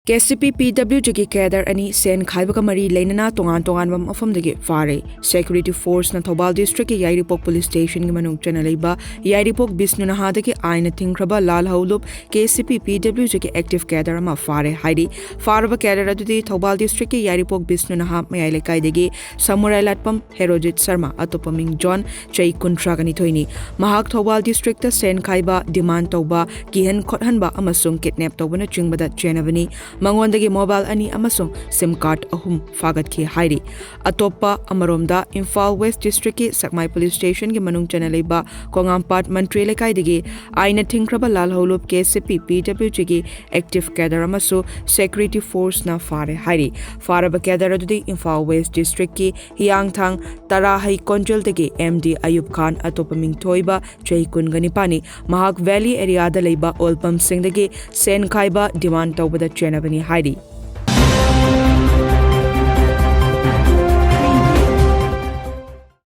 KCP PWG की Cadre ani Sen Khaibaga mari Leinana Tongan Tonganba Maphamdagi fare Security Force na Thobal District ki Yairipok Police Station ki manung chana leiba Yairipok Bisnu Nahada ki aina thingraba lal haulup KCP PWG ki active Cadre ama fare haidi faraba Cadre adudi Thobal District ki Yairipok Bisnu Naha mayai lekai degi Samurai Latpam Herojit Sharma atopaming John Chai Kuntra gani thoini mahak Thobal District ta Sen Khaiba demand tauba gihen khothanba amasung kidnap tawbana chingbada chenavani Mangwandagi mobile ani amasung SIM card ahum fagat ki hairi. Atopa amaromda Imphal West District ki Sakmai Police Station ki manung chana leiba Kongampat Mantri lekai digi aina thingraba lal haulup KCP PWG ki active Cadre amasu Security Force na fare hairi. Faraba Cadre adudi Imphal West District ki Hiangthang Tarahai Konjal digi MD Ayub Khan atopa mingtoiba Chaikun ganipani Mahak Valley area da leiba Olpam Singh dagi Sen Khaiba demand tawbada chena Bani Heidi.